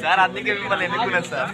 Sir అందుకే మిమ్మల్ని ఎన్నుకున్నారు సార్.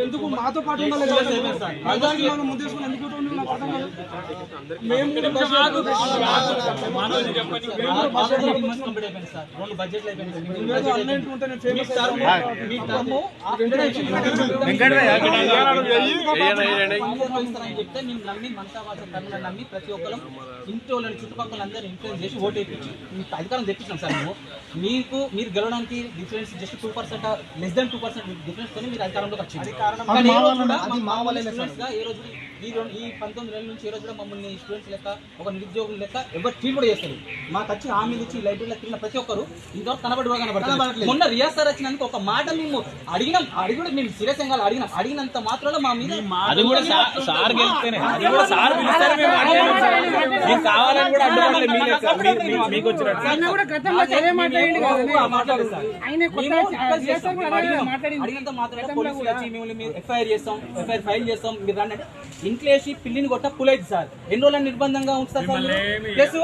ఎందుకు మాతో పాటు నమ్మి ప్రతి ఒక్కరు ఇంటి వాళ్ళని చుట్టుపక్కల అందరూ ఇన్ఫ్లుయెన్స్ చేసి ఓటు వేయించి మీకు అధికారం తెప్పించాం సార్. మీరు గెలవడానికి difference just 2%, less than 2% difference తోనే మీరు అధికారంలోకి వచ్చింది. ఏ రోజు ఈ 19 నెలల నుంచి ఏ రోజు కూడా మమ్మల్ని స్టూడెంట్స్ లెక్క ఒక నిరుద్యోగుల లెక్క ఎవరు ట్రీట్ కూడా చేస్తారు. మాకు వచ్చి హామీలు ఇచ్చి లైబ్రరీలో తిరిగిన ప్రతి ఒక్కరు ఇంతవరకు కనబడుతుంది. మొన్న రియాజ్ సార్ వచ్చినందుకు ఒక మాట మేము అడిగినాం, కూడా మేము సీరియస్ గా అడిగినంత మాత్రంలో మా మీద అడిగినంత మాత్రం పోలీసులు వచ్చి మేము ఎఫ్ఐఆర్ చేస్తాం, ఎఫ్ఐఆర్ ఫైల్ చేస్తాం, మీరు రండి అంటే ఇంట్లో వేసి పిల్లిని కొట్ట పులైదు సార్. ఎన్ని రోజులు నిర్బంధంగా ఉంచుతారు సార్. ప్లస్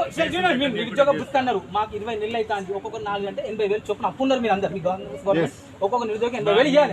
నిరుద్యోగ బుక్ అన్నారు, మాకు 20 నెలలు అయితే ఒక్కొక్క 4 అంటే 80,000 చొప్పున అప్పున్నారు మీరు అందరు. మీ గవర్నమెంట్ ఒక్కొక్క నిరుద్యోగం 80,000 ఇవ్వాలి.